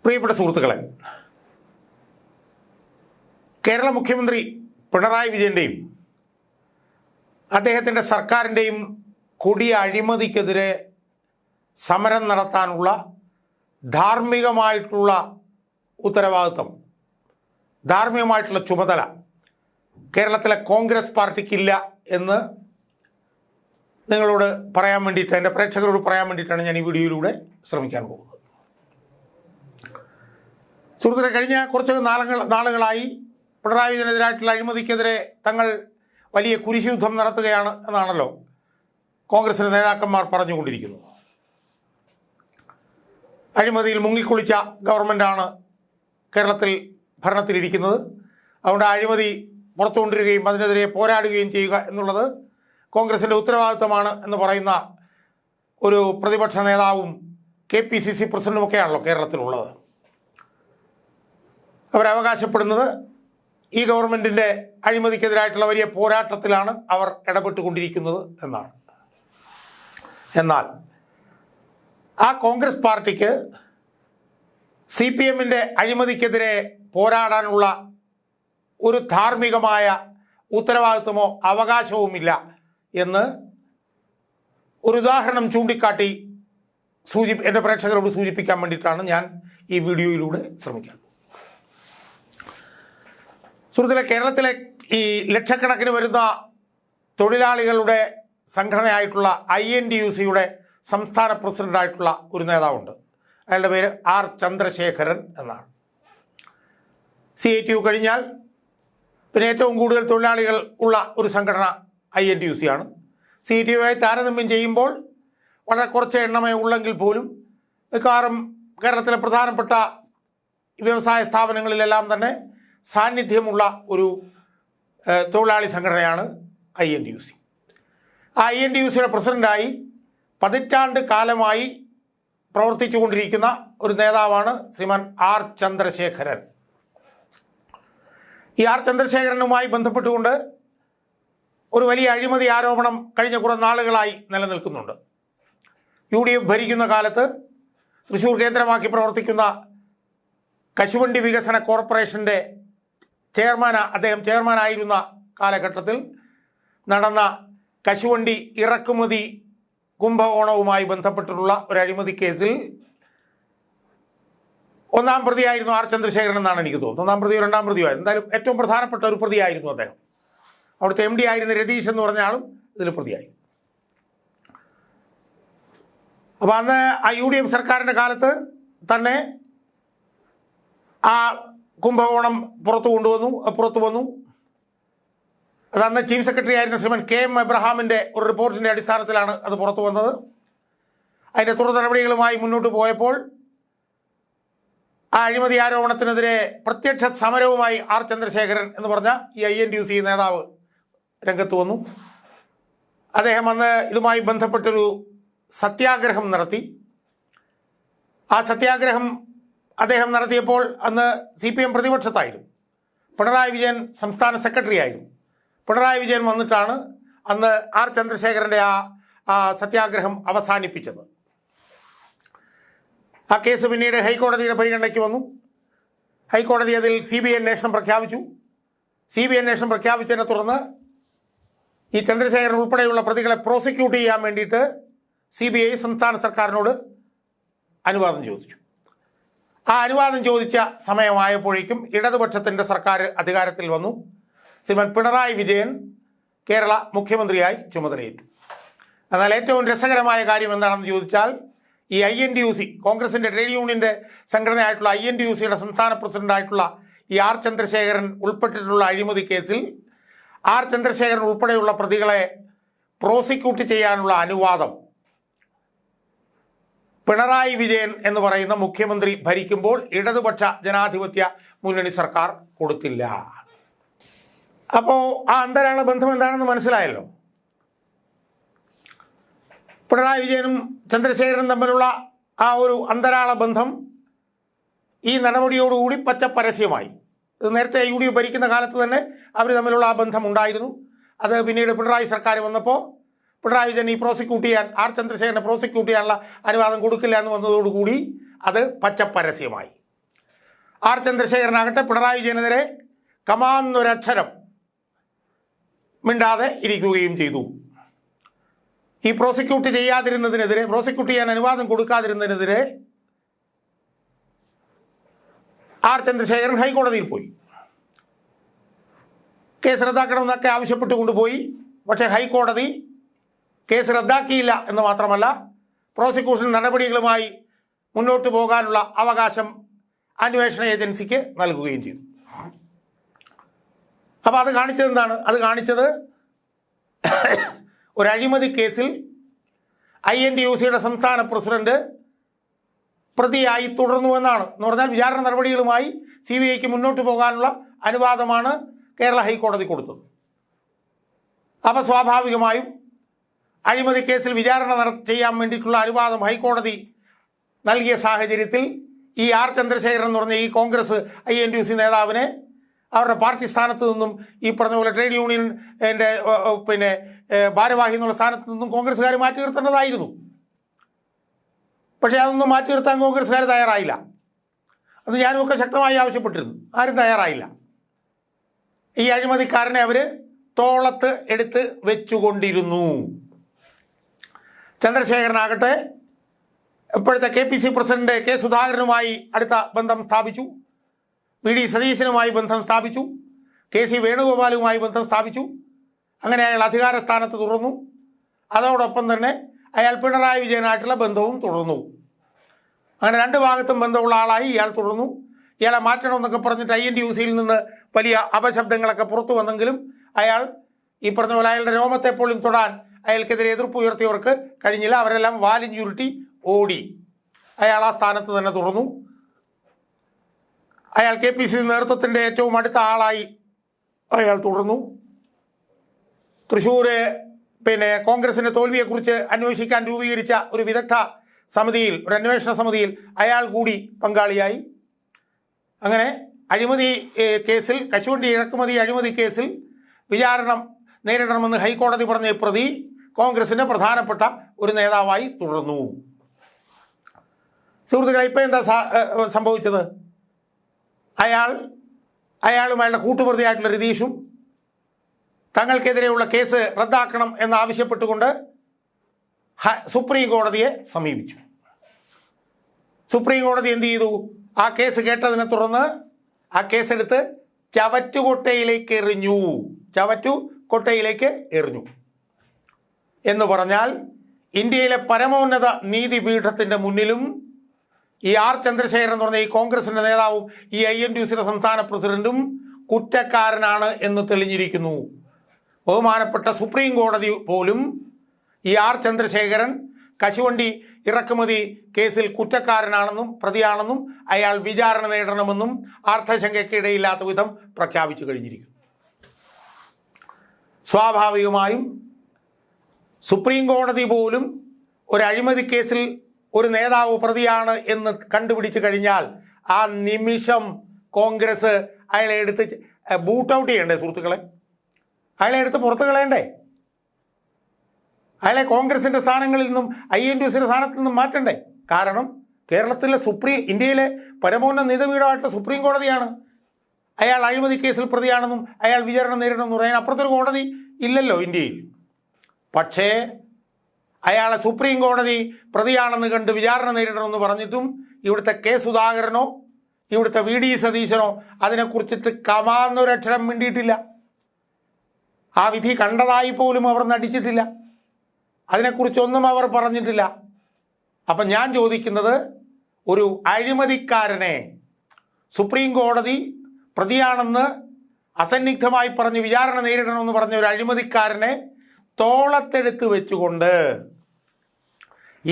പ്രിയപ്പെട്ട സുഹൃത്തുക്കളെ, കേരള മുഖ്യമന്ത്രി പിണറായി വിജയൻ്റെയും അദ്ദേഹത്തിൻ്റെ സർക്കാരിൻ്റെയും കൊടിയ അഴിമതിക്കെതിരെ സമരം നടത്താനുള്ള ധാർമ്മികമായിട്ടുള്ള ഉത്തരവാദിത്വം, ധാർമ്മികമായിട്ടുള്ള ചുമതല കേരളത്തിലെ കോൺഗ്രസ് പാർട്ടിക്കില്ല എന്ന് നിങ്ങളോട് പറയാൻ വേണ്ടിയിട്ട്, എൻ്റെ പ്രേക്ഷകരോട് പറയാൻ വേണ്ടിയിട്ടാണ് ഞാൻ ഈ വീഡിയോയിലൂടെ ശ്രമിക്കാൻ പോകുന്നത്. സുഹൃത്തുക്കളെ, കഴിഞ്ഞ കുറച്ച് നാളുകളായി പിണറായി വിജയനെതിരായിട്ടുള്ള അഴിമതിക്കെതിരെ തങ്ങൾ വലിയ കുരിശുയുദ്ധം നടത്തുകയാണ് എന്നാണല്ലോ കോൺഗ്രസിൻ്റെ നേതാക്കന്മാർ പറഞ്ഞുകൊണ്ടിരിക്കുന്നത്. അഴിമതിയിൽ മുങ്ങിക്കുളിച്ച ഗവൺമെൻറ്റാണ് കേരളത്തിൽ ഭരണത്തിലിരിക്കുന്നത്. അതുകൊണ്ട് അഴിമതി പുറത്തു കൊണ്ടുവരികയും അതിനെതിരെ പോരാടുകയും ചെയ്യുക എന്നുള്ളത് കോൺഗ്രസിൻ്റെ ഉത്തരവാദിത്തമാണ് എന്ന് പറയുന്ന ഒരു പ്രതിപക്ഷ നേതാവും KPCC പ്രസിഡന്റുമൊക്കെയാണല്ലോ കേരളത്തിലുള്ളത്. അവരവകാശപ്പെടുന്നത് ഈ ഗവൺമെൻറ്റിൻ്റെ അഴിമതിക്കെതിരായിട്ടുള്ള വലിയ പോരാട്ടത്തിലാണ് അവർ ഇടപെട്ടുകൊണ്ടിരിക്കുന്നത് എന്നാണ്. എന്നാൽ ആ കോൺഗ്രസ് പാർട്ടിക്ക് CPMൻ്റെ അഴിമതിക്കെതിരെ പോരാടാനുള്ള ഒരു ധാർമ്മികമായ ഉത്തരവാദിത്വമോ അവകാശവുമില്ല എന്ന് ഒരു ഉദാഹരണം ചൂണ്ടിക്കാട്ടി എൻ്റെ പ്രേക്ഷകരോട് സൂചിപ്പിക്കാൻ വേണ്ടിയിട്ടാണ് ഞാൻ ഈ വീഡിയോയിലൂടെ ശ്രമിക്കുന്നത്. സുഹൃത്തുക്കളെ, കേരളത്തിലെ ഈ ലക്ഷക്കണക്കിന് വരുന്ന തൊഴിലാളികളുടെ സംഘടനയായിട്ടുള്ള INTUCയുടെ സംസ്ഥാന പ്രസിഡൻ്റായിട്ടുള്ള ഒരു നേതാവുണ്ട്. അയാളുടെ പേര് R ചന്ദ്രശേഖരൻ എന്നാണ്. CITU കഴിഞ്ഞാൽ പിന്നെ ഏറ്റവും കൂടുതൽ തൊഴിലാളികൾ ഉള്ള ഒരു സംഘടന INTUC ആണ്. CITUമായി താരതമ്യം ചെയ്യുമ്പോൾ വളരെ കുറച്ച് എണ്ണമേ ഉള്ളെങ്കിൽ പോലും മിക്കവാറും കേരളത്തിലെ പ്രധാനപ്പെട്ട വ്യവസായ സ്ഥാപനങ്ങളിലെല്ലാം തന്നെ സാന്നിധ്യമുള്ള ഒരു തൊഴിലാളി സംഘടനയാണ് INTUC. ആ INTUCയുടെ പ്രസിഡൻ്റായി പതിറ്റാണ്ട് കാലമായി പ്രവർത്തിച്ചു കൊണ്ടിരിക്കുന്ന ഒരു നേതാവാണ് ശ്രീമാൻ R ചന്ദ്രശേഖരൻ. ഈ R ചന്ദ്രശേഖരനുമായി ബന്ധപ്പെട്ടുകൊണ്ട് ഒരു വലിയ അഴിമതി ആരോപണം കഴിഞ്ഞ കുറേ നാളുകളായി നിലനിൽക്കുന്നുണ്ട്. UDF ഭരിക്കുന്ന കാലത്ത് തൃശ്ശൂർ കേന്ദ്രമാക്കി പ്രവർത്തിക്കുന്ന കശുവണ്ടി വികസന കോർപ്പറേഷൻ്റെ അദ്ദേഹം ചെയർമാനായിരുന്ന കാലഘട്ടത്തിൽ നടന്ന കശുവണ്ടി ഇറക്കുമതി കുംഭകോണവുമായി ബന്ധപ്പെട്ടിട്ടുള്ള ഒരു അഴിമതി കേസിൽ ഒന്നാം പ്രതിയായിരുന്നു R ചന്ദ്രശേഖരൻ എന്നാണ് എനിക്ക് തോന്നുന്നത്. ഒന്നാം പ്രതിയോ രണ്ടാം പ്രതിയോ ആയിരുന്നു, എന്തായാലും ഏറ്റവും പ്രധാനപ്പെട്ട ഒരു പ്രതിയായിരുന്നു അദ്ദേഹം. അവിടുത്തെ MD ആയിരുന്ന രതീഷ് എന്ന് പറഞ്ഞ ആളും ഇതിൽ പ്രതിയായിരുന്നു. അപ്പോൾ അന്ന് ആ UDF സർക്കാരിൻ്റെ കാലത്ത് തന്നെ ആ കുംഭകോണം പുറത്തു വന്നു. അത് അന്ന് ചീഫ് സെക്രട്ടറി ആയിരുന്ന ശ്രീമാൻ KM എബ്രഹാമിൻ്റെ ഒരു റിപ്പോർട്ടിൻ്റെ അടിസ്ഥാനത്തിലാണ് അത് പുറത്തു വന്നത്. അതിൻ്റെ തുടർ നടപടികളുമായി മുന്നോട്ട് പോയപ്പോൾ ആ അഴിമതി ആരോപണത്തിനെതിരെ പ്രത്യക്ഷ സമരവുമായി R ചന്ദ്രശേഖരൻ എന്ന് പറഞ്ഞ ഈ INTUC നേതാവ് രംഗത്ത് വന്നു. അദ്ദേഹം അന്ന് ഇതുമായി ബന്ധപ്പെട്ടൊരു സത്യാഗ്രഹം നടത്തി. ആ സത്യാഗ്രഹം അദ്ദേഹം നടത്തിയപ്പോൾ അന്ന് CPM പ്രതിപക്ഷത്തായിരുന്നു. പിണറായി വിജയൻ സംസ്ഥാന സെക്രട്ടറി ആയിരുന്നു. പിണറായി വിജയൻ വന്നിട്ടാണ് അന്ന് R ചന്ദ്രശേഖരൻ്റെ ആ സത്യാഗ്രഹം അവസാനിപ്പിച്ചത്. ആ കേസ് പിന്നീട് ഹൈക്കോടതിയുടെ പരിഗണനയ്ക്ക് വന്നു. ഹൈക്കോടതി അതിൽ CBI അന്വേഷണം പ്രഖ്യാപിച്ചു. CBI അന്വേഷണം പ്രഖ്യാപിച്ചതിനെ തുടർന്ന് ഈ ചന്ദ്രശേഖരൻ ഉൾപ്പെടെയുള്ള പ്രതികളെ പ്രോസിക്യൂട്ട് ചെയ്യാൻ വേണ്ടിയിട്ട് CBI സംസ്ഥാന സർക്കാരിനോട് അനുവാദം ചോദിച്ചു. ആ അനുവാദം ചോദിച്ച സമയമായപ്പോഴേക്കും ഇടതുപക്ഷത്തിൻ്റെ സർക്കാർ അധികാരത്തിൽ വന്നു. ശ്രീമാൻ പിണറായി വിജയൻ കേരള മുഖ്യമന്ത്രിയായി ചുമതലയേറ്റു. എന്നാൽ ഏറ്റവും രസകരമായ കാര്യം എന്താണെന്ന് ചോദിച്ചാൽ, ഈ INTUC കോൺഗ്രസിൻ്റെ ട്രേഡ് യൂണിയൻ്റെ സംഘടനയായിട്ടുള്ള INTUCയുടെ സംസ്ഥാന പ്രസിഡൻ്റായിട്ടുള്ള ഈ R ചന്ദ്രശേഖരൻ ഉൾപ്പെട്ടിട്ടുള്ള അഴിമതി കേസിൽ R ചന്ദ്രശേഖരൻ ഉൾപ്പെടെയുള്ള പ്രതികളെ പ്രോസിക്യൂട്ട് ചെയ്യാനുള്ള അനുവാദം പിണറായി വിജയൻ എന്ന് പറയുന്ന മുഖ്യമന്ത്രി ഭരിക്കുമ്പോൾ ഇടതുപക്ഷ ജനാധിപത്യ മുന്നണി സർക്കാർ കൊടുത്തില്ല. അപ്പോൾ ആ അന്തരാള ബന്ധം എന്താണെന്ന് മനസ്സിലായല്ലോ. പിണറായി വിജയനും ചന്ദ്രശേഖരനും തമ്മിലുള്ള ആ ഒരു അന്തരാള ബന്ധം ഈ നടപടിയോടുകൂടി പച്ചപ്പരസ്യമായി. ഇത് നേരത്തെ UDF ഭരിക്കുന്ന കാലത്ത് തന്നെ അവർ തമ്മിലുള്ള ആ ബന്ധം ഉണ്ടായിരുന്നു. അത് പിന്നീട് പിണറായി സർക്കാർ വന്നപ്പോൾ പിണറായി വിജയൻ ഈ പ്രോസിക്യൂട്ട് ചെയ്യാൻ R ചന്ദ്രശേഖരനെ പ്രോസിക്യൂട്ട് ചെയ്യാനുള്ള അനുവാദം കൊടുക്കില്ല എന്ന് വന്നതോടുകൂടി അത് പച്ചപ്പരസ്യമായി. ആർ ചന്ദ്രശേഖരനാകട്ടെ പിണറായി വിജയനെതിരെ കമാന്നൊരക്ഷരം മിണ്ടാതെ ഇരിക്കുകയും ചെയ്തു. ഈ പ്രോസിക്യൂട്ട് ചെയ്യാൻ അനുവാദം കൊടുക്കാതിരുന്നതിനെതിരെ ആർ ചന്ദ്രശേഖരൻ ഹൈക്കോടതിയിൽ പോയി. കേസ് റദ്ദാക്കണമെന്നൊക്കെ ആവശ്യപ്പെട്ട് കൊണ്ടുപോയി. പക്ഷേ ഹൈക്കോടതി കേസ് റദ്ദാക്കിയില്ല എന്ന് മാത്രമല്ല, പ്രോസിക്യൂഷൻ നടപടികളുമായി മുന്നോട്ട് പോകാനുള്ള അവകാശം അന്വേഷണ ഏജൻസിക്ക് നൽകുകയും ചെയ്തു. അപ്പോൾ അത് കാണിച്ചത് എന്താണ്? അത് കാണിച്ചത് ഒരു അഴിമതി കേസിൽ INTUCയുടെ സംസ്ഥാന പ്രസിഡന്റ് പ്രതിയായി തുടർന്നു എന്നാണ്. എന്ന് പറഞ്ഞാൽ വിചാരണ നടപടികളുമായി CBIക്ക് മുന്നോട്ട് പോകാനുള്ള അനുവാദമാണ് കേരള ഹൈക്കോടതി കൊടുത്തത്. അപ്പോൾ സ്വാഭാവികമായും അഴിമതി കേസിൽ വിചാരണ ചെയ്യാൻ വേണ്ടിയിട്ടുള്ള അനുവാദം ഹൈക്കോടതി നൽകിയ സാഹചര്യത്തിൽ ഈ ആർ ചന്ദ്രശേഖരൻ എന്ന് പറഞ്ഞ ഈ കോൺഗ്രസ് INTUC നേതാവിനെ അവരുടെ പാർട്ടി സ്ഥാനത്ത് നിന്നും ഈ പറഞ്ഞ പോലെ ട്രേഡ് യൂണിയൻ്റെ ഭാരവാഹി എന്നുള്ള സ്ഥാനത്ത് നിന്നും കോൺഗ്രസ്സുകാർ മാറ്റി നിർത്തേണ്ടതായിരുന്നു. പക്ഷേ അതൊന്നും മാറ്റി നിർത്താൻ കോൺഗ്രസ്സുകാർ തയ്യാറായില്ല. അത് ഞാനുമൊക്കെ ശക്തമായി ആവശ്യപ്പെട്ടിരുന്നു. ആരും തയ്യാറായില്ല. ഈ അഴിമതിക്കാരനെ അവർ തോളത്ത് എടുത്ത് വെച്ചുകൊണ്ടിരുന്നു. ചന്ദ്രശേഖരനാകട്ടെ ഇപ്പോഴത്തെ KPC പ്രസിഡന്റ് K സുധാകരനുമായി അടുത്ത ബന്ധം സ്ഥാപിച്ചു, VD സതീശനുമായി ബന്ധം സ്ഥാപിച്ചു, KC വേണുഗോപാലുമായി ബന്ധം സ്ഥാപിച്ചു. അങ്ങനെ അയാൾ അധികാര സ്ഥാനത്ത് തുടർന്നു. അതോടൊപ്പം തന്നെ അയാൾ പിണറായി വിജയനായിട്ടുള്ള ബന്ധവും തുടർന്നു. അങ്ങനെ രണ്ട് ഭാഗത്തും ബന്ധമുള്ള ആളായി ഇയാൾ തുടർന്നു. ഇയാളെ മാറ്റണമെന്നൊക്കെ പറഞ്ഞിട്ട് INTUCയിൽ നിന്ന് വലിയ അപശബ്ദങ്ങളൊക്കെ പുറത്തു വന്നെങ്കിലും അയാൾ ഈ പറഞ്ഞ പോലെ അയാളുടെ രോമത്തെ പോലും തൊടാൻ അയാൾക്കെതിരെ എതിർപ്പ് ഉയർത്തിയവർക്ക് കഴിഞ്ഞില്ല. അവരെല്ലാം വാലും ചുരുട്ടി ഓടി. അയാൾ ആ സ്ഥാനത്ത് തന്നെ തുടർന്നു. അയാൾ KPC നേതൃത്വത്തിൻ്റെ ഏറ്റവും അടുത്ത ആളായി അയാൾ തുടർന്നു. തൃശ്ശൂർ കോൺഗ്രസിൻ്റെ തോൽവിയെക്കുറിച്ച് അന്വേഷിക്കാൻ രൂപീകരിച്ച ഒരു വിദഗ്ധ സമിതിയിൽ, ഒരു അന്വേഷണ സമിതിയിൽ അയാൾ കൂടി പങ്കാളിയായി. അങ്ങനെ അഴിമതി കേസിൽ, കശുവണ്ടി ഇറക്കുമതി അഴിമതി കേസിൽ വിചാരണ നേരിടണമെന്ന് ഹൈക്കോടതി പറഞ്ഞ പ്രതി കോൺഗ്രസിൻ്റെ പ്രധാനപ്പെട്ട ഒരു നേതാവായി തുടർന്നു. സുഹൃത്തുക്കളെ, ഇപ്പോൾ എന്താ സംഭവിച്ചത്? അയാളും അയാളുടെ കൂട്ടുപ്രതിയായിട്ടുള്ള രതീഷും തങ്ങൾക്കെതിരെയുള്ള കേസ് റദ്ദാക്കണം എന്നാവശ്യപ്പെട്ടുകൊണ്ട് സുപ്രീം കോടതിയെ സമീപിച്ചു. സുപ്രീം കോടതി എന്ത് ചെയ്തു? ആ കേസ് കേട്ടതിനെ തുടർന്ന് ആ കേസെടുത്ത് ചവറ്റുകൊട്ടയിലേക്ക് എറിഞ്ഞു എന്ന് പറഞ്ഞാൽ ഇന്ത്യയിലെ പരമോന്നത നീതിപീഠത്തിൻ്റെ മുന്നിലും ഈ ആർ ചന്ദ്രശേഖരൻ എന്ന് പറഞ്ഞ ഈ കോൺഗ്രസിൻ്റെ നേതാവും ഈ INTUCയുടെ സംസ്ഥാന പ്രസിഡന്റും കുറ്റക്കാരനാണ് എന്ന് തെളിഞ്ഞിരിക്കുന്നു. ബഹുമാനപ്പെട്ട സുപ്രീം കോടതി പോലും ഈ ആർ ചന്ദ്രശേഖരൻ കശുവണ്ടി ഇറക്കുമതി കേസിൽ കുറ്റക്കാരനാണെന്നും പ്രതിയാണെന്നും അയാൾ വിചാരണ നേടണമെന്നും അർത്ഥശങ്കയ്ക്കിടയില്ലാത്ത വിധം പ്രഖ്യാപിച്ചു കഴിഞ്ഞിരിക്കുന്നു. സ്വാഭാവികമായും സുപ്രീം കോടതി പോലും ഒരു അഴിമതി കേസിൽ ഒരു നേതാവ് പ്രതിയാണ് എന്ന് കണ്ടുപിടിച്ചു കഴിഞ്ഞാൽ ആ നിമിഷം കോൺഗ്രസ് അയാളെ എടുത്ത് ബൂട്ട് ഔട്ട് ചെയ്യണ്ടേ സുഹൃത്തുക്കളെ? അയാളെ എടുത്ത് പുറത്ത് കളയണ്ടേ? അയാളെ കോൺഗ്രസിൻ്റെ സ്ഥാനങ്ങളിൽ നിന്നും INTUCയുടെ സ്ഥാനത്ത് നിന്നും മാറ്റണ്ടേ? കാരണം കേരളത്തിലെ ഇന്ത്യയിലെ പരമോന്നത നീതിപീഠമായിട്ടുള്ള സുപ്രീം കോടതിയാണ് അയാൾ അഴിമതി കേസിൽ പ്രതിയാണെന്നും അയാൾ വിചാരണ നേരിടണമെന്ന് പറയാൻ അപ്പുറത്തൊരു കോടതി ഇല്ലല്ലോ ഇന്ത്യയിൽ. പക്ഷേ അയാളെ സുപ്രീം കോടതി പ്രതിയാണെന്ന് കണ്ട് വിചാരണ നേരിടണമെന്ന് പറഞ്ഞിട്ടും ഇവിടുത്തെ K സുധാകരനോ ഇവിടുത്തെ VD സതീശനോ അതിനെക്കുറിച്ചിട്ട് കമാന്നൊരക്ഷരം മിണ്ടിയിട്ടില്ല. ആ വിധി കണ്ടതായി പോലും അവർ നടിച്ചിട്ടില്ല. അതിനെക്കുറിച്ചൊന്നും അവർ പറഞ്ഞിട്ടില്ല. അപ്പം ഞാൻ ചോദിക്കുന്നത്, ഒരു അഴിമതിക്കാരനെ സുപ്രീം കോടതി പ്രതിയാണെന്ന് അസന്നിഗ്ധമായി പറഞ്ഞ് വിചാരണ നേരിടണമെന്ന് പറഞ്ഞ ഒരു അഴിമതിക്കാരനെ തോളത്തെടുത്ത് വെച്ചുകൊണ്ട്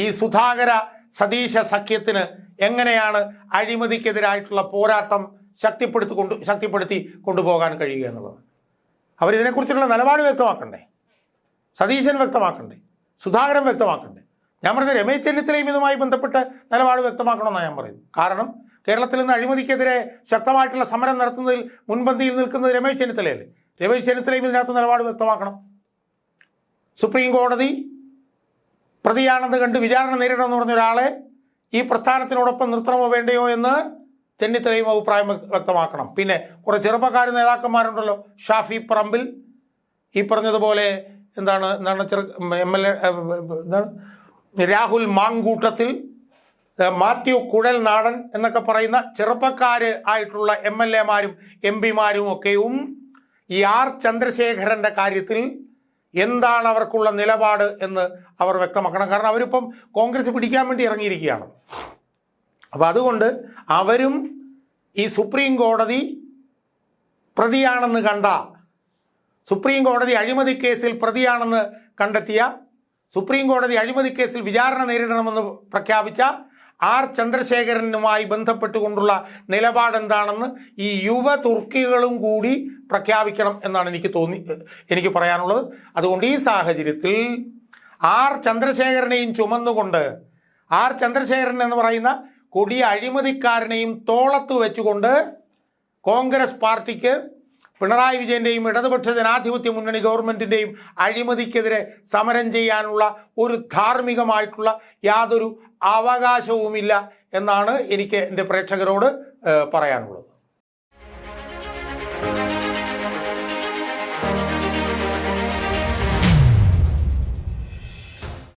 ഈ സുധാകര സതീശ സഖ്യത്തിന് എങ്ങനെയാണ് അഴിമതിക്കെതിരായിട്ടുള്ള പോരാട്ടം ശക്തിപ്പെടുത്തി കൊണ്ടുപോകാൻ കഴിയുക എന്നുള്ളത് അവരിതിനെക്കുറിച്ചുള്ള നിലപാട് വ്യക്തമാക്കണ്ടേ? സതീശൻ വ്യക്തമാക്കണ്ടേ? സുധാകരൻ വ്യക്തമാക്കണ്ടേ? ഞാൻ പറഞ്ഞത് രമേശ് ചെന്നിത്തലയും ഇതുമായി ബന്ധപ്പെട്ട് നിലപാട് വ്യക്തമാക്കണമെന്നാണ് ഞാൻ പറയുന്നത്. കാരണം കേരളത്തിൽ നിന്ന് അഴിമതിക്കെതിരെ ശക്തമായിട്ടുള്ള സമരം നടത്തുന്നതിൽ മുൻപന്തിയിൽ നിൽക്കുന്നത് രമേശ് ചെന്നിത്തലയല്ലേ? രമേശ് ചെന്നിത്തലയും ഇതിനകത്ത് നിലപാട് വ്യക്തമാക്കണം. സുപ്രീം കോടതി പ്രതിയാണെന്ന് കണ്ട് വിചാരണ നേരിടണമെന്ന് പറഞ്ഞ ഒരാളെ ഈ പ്രസ്ഥാനത്തിനോടൊപ്പം നിർത്തണമോ വേണ്ടയോ എന്ന് ചെന്നിത്തലയും അഭിപ്രായം വ്യക്തമാക്കണം. പിന്നെ കുറേ ചെറുപ്പക്കാർ നേതാക്കന്മാരുണ്ടല്ലോ, ഷാഫി പറമ്പിൽ, ഈ പറഞ്ഞതുപോലെ എന്താണ് MLA എന്താണ് രാഹുൽ മാങ്കൂട്ടത്തിൽ, മാത്യു കുഴൽനാടൻ എന്നൊക്കെ പറയുന്ന ചെറുപ്പക്കാർ ആയിട്ടുള്ള MLA-മാരും MP-മാരും ഒക്കെയും ഈ ആർ ചന്ദ്രശേഖരൻ്റെ കാര്യത്തിൽ എന്താണ് അവർക്കുള്ള നിലപാട് എന്ന് അവർ വ്യക്തമാക്കണം. കാരണം അവരിപ്പം കോൺഗ്രസ് പിടിക്കാൻ വേണ്ടി ഇറങ്ങിയിരിക്കുകയാണ്. അപ്പോൾ അതുകൊണ്ട് അവരും ഈ സുപ്രീം കോടതി പ്രതിയാണെന്ന് കണ്ട, സുപ്രീം കോടതി അഴിമതി കേസിൽ പ്രതിയാണെന്ന് കണ്ടെത്തിയ, സുപ്രീം കോടതി അഴിമതി കേസിൽ വിചാരണ നേരിടണമെന്ന് പ്രഖ്യാപിച്ച ആർ ചന്ദ്രശേഖരനുമായി ബന്ധപ്പെട്ടുകൊണ്ടുള്ള നിലപാടെന്താണെന്ന് ഈ യുവ തുർക്കികളും കൂടി പ്രഖ്യാപിക്കണം എന്നാണ് എനിക്ക് പറയാനുള്ളത്. അതുകൊണ്ട് ഈ സാഹചര്യത്തിൽ ആർ ചന്ദ്രശേഖരനെയും ചുമന്നുകൊണ്ട്, ആർ ചന്ദ്രശേഖരൻ എന്ന് പറയുന്ന കൊടിയ അഴിമതിക്കാരനെയും തോളത്ത് വെച്ചുകൊണ്ട് കോൺഗ്രസ് പാർട്ടിക്ക് പിണറായി വിജയൻ്റെയും ഇടതുപക്ഷ ജനാധിപത്യ മുന്നണി ഗവൺമെൻറ്റിൻ്റെയും അഴിമതിക്കെതിരെ സമരം ചെയ്യാനുള്ള ഒരു ധാർമ്മികമായിട്ടുള്ള യാതൊരു അവകാശവുമില്ല എന്നാണ് എനിക്ക് എൻ്റെ പ്രേക്ഷകരോട് പറയാനുള്ളത്.